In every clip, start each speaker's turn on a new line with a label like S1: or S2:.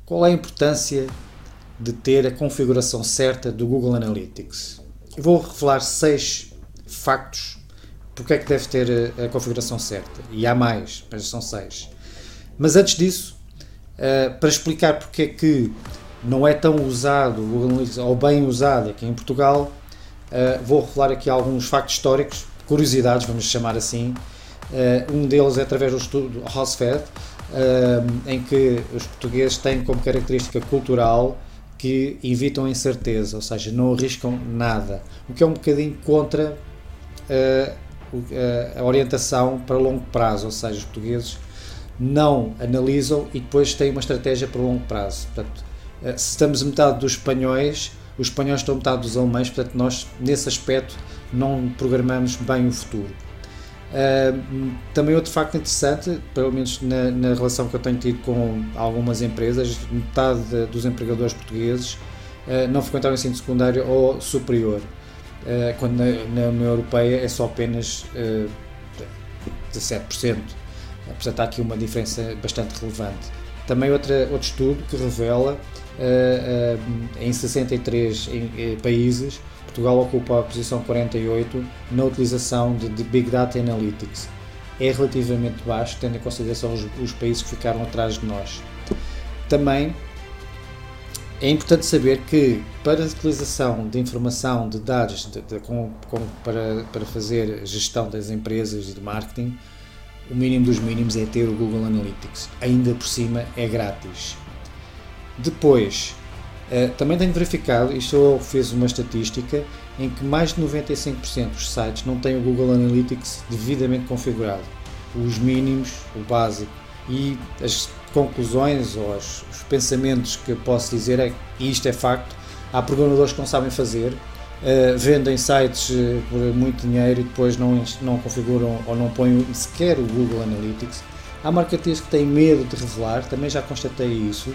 S1: Qual é a importância de ter a configuração certa do Google Analytics? Eu vou revelar 6 factos porque é que deve ter a configuração certa. E há mais, mas são 6. Mas antes disso, para explicar porque é que não é tão usado o Google Analytics, ou bem usado aqui em Portugal, vou revelar aqui alguns factos históricos, curiosidades, vamos chamar assim. Um deles é através do estudo Hosfed, em que os portugueses têm como característica cultural que evitam a incerteza, ou seja, não arriscam nada, o que é um bocadinho contra a orientação para longo prazo, ou seja, os portugueses não analisam e depois têm uma estratégia para longo prazo. Portanto, se estamos a metade dos espanhóis, os espanhóis estão a metade dos alemães, portanto nós nesse aspecto não programamos bem o futuro. Também outro facto interessante, pelo menos na relação que eu tenho tido com algumas empresas, metade dos empregadores portugueses não frequentaram o ensino secundário ou superior, quando na União Europeia é só apenas 17%. Portanto, há aqui uma diferença bastante relevante. Também outro estudo que revela em 63 países, Portugal ocupa a posição 48 na utilização de Big Data Analytics. É relativamente baixo, tendo em consideração os países que ficaram atrás de nós. Também é importante saber que para a utilização de informação, de dados para fazer gestão das empresas e de marketing, o mínimo dos mínimos é ter o Google Analytics. Ainda por cima é grátis. Depois, também tenho verificado, isto eu fiz uma estatística, em que mais de 95% dos sites não têm o Google Analytics devidamente configurado. Os mínimos, o básico, e as conclusões ou os pensamentos que eu posso dizer é que isto é facto. Há programadores que não sabem fazer, vendem sites por muito dinheiro e depois não configuram ou não põem sequer o Google Analytics. Há marketeers que têm medo de revelar, também já constatei isso.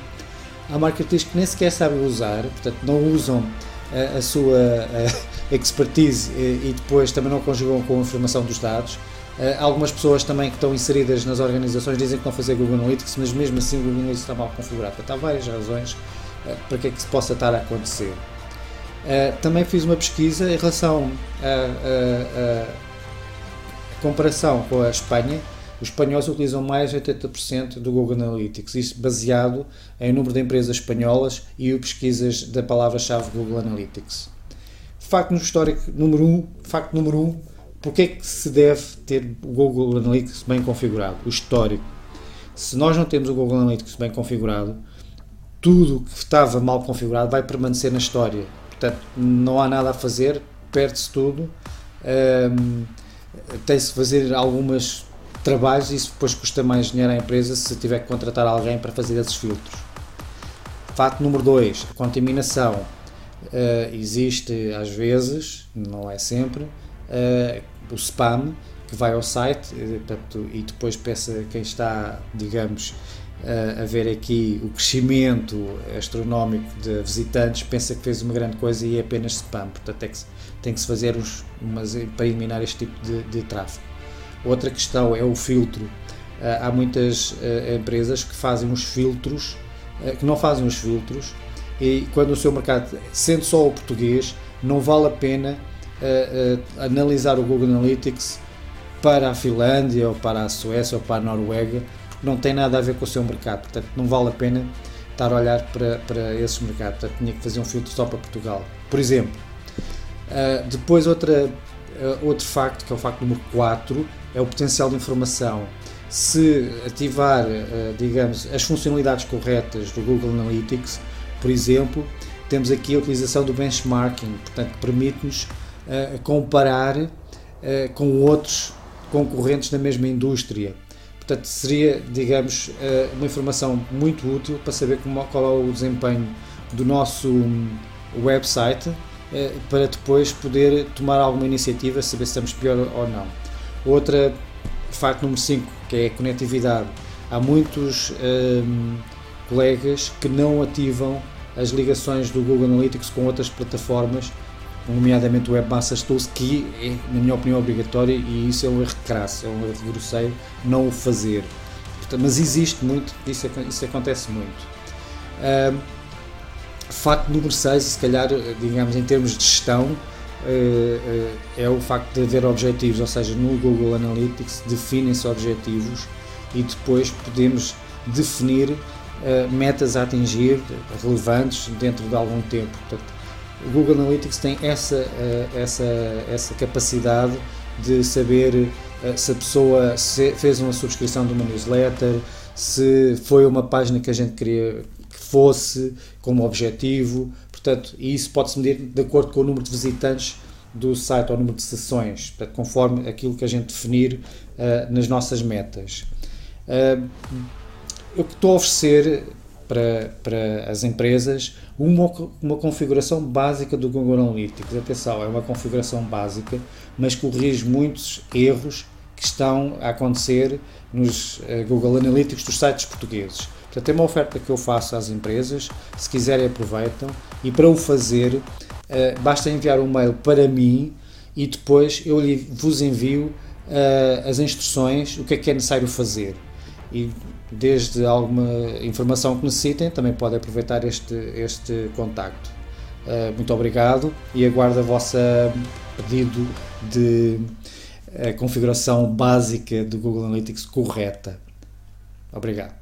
S1: Há marketeers que nem sequer sabem usar, portanto não usam a sua expertise e depois também não conjugam com a informação dos dados. Algumas pessoas também que estão inseridas nas organizações dizem que estão a fazer Google Analytics, mas mesmo assim o Google Analytics está mal configurado. Portanto, há várias razões para que é que se possa estar a acontecer. Também fiz uma pesquisa em relação à comparação com a Espanha. Os espanhóis utilizam mais de 80% do Google Analytics, isso baseado em número de empresas espanholas e pesquisas da palavra-chave Google Analytics. Facto número 1, porque é que se deve ter o Google Analytics bem configurado? O histórico. Se nós não temos o Google Analytics bem configurado, tudo que estava mal configurado vai permanecer na história. Portanto, não há nada a fazer, perde-se tudo, tem-se de fazer algumas trabalhos e isso depois custa mais dinheiro à empresa se tiver que contratar alguém para fazer esses filtros. Fato número 2, a contaminação. Existe às vezes, não é sempre, o spam que vai ao site e depois peça a quem está, digamos, a ver aqui o crescimento astronómico de visitantes, pensa que fez uma grande coisa e é apenas spam, portanto tem que se fazer para eliminar este tipo de tráfego. Outra questão é o filtro. Há muitas empresas que fazem os filtros, que não fazem os filtros, e quando o seu mercado, sendo só o português, não vale a pena analisar o Google Analytics para a Finlândia, ou para a Suécia, ou para a Noruega, porque não tem nada a ver com o seu mercado, portanto não vale a pena estar a olhar para esses mercados, portanto tinha que fazer um filtro só para Portugal, por exemplo. Depois outro facto, que é o facto número 4, é o potencial de informação. Se ativar, digamos, as funcionalidades corretas do Google Analytics, por exemplo, temos aqui a utilização do benchmarking, portanto, que permite-nos comparar com outros concorrentes da mesma indústria. Portanto, seria, digamos, uma informação muito útil para saber qual é o desempenho do nosso website, para depois poder tomar alguma iniciativa, saber se estamos pior ou não. Outra, facto número 5, que é a conectividade. Há muitos colegas que não ativam as ligações do Google Analytics com outras plataformas, nomeadamente o Webmasters Tools, que é, na minha opinião, obrigatório, e isso é um erro crasso, é um erro grosseiro não o fazer. Portanto, mas existe muito, isso acontece muito. Facto número 6, se calhar, digamos, em termos de gestão, é o facto de haver objetivos, ou seja, no Google Analytics definem-se objetivos e depois podemos definir metas a atingir relevantes dentro de algum tempo. Portanto, o Google Analytics tem essa capacidade de saber se a pessoa fez uma subscrição de uma newsletter, se foi uma página que a gente queria que fosse como objetivo, portanto, e isso pode-se medir de acordo com o número de visitantes do site ou o número de sessões, portanto, conforme aquilo que a gente definir nas nossas metas. Eu estou a oferecer para as empresas uma configuração básica do Google Analytics. Atenção, é uma configuração básica, mas corrige muitos erros que estão a acontecer nos Google Analytics dos sites portugueses. Portanto, é uma oferta que eu faço às empresas, se quiserem aproveitam, e para o fazer basta enviar um mail para mim e depois eu vos envio as instruções, o que é necessário fazer. E desde alguma informação que necessitem, também podem aproveitar este contacto. Muito obrigado e aguardo a vossa pedido de configuração básica do Google Analytics correta. Obrigado.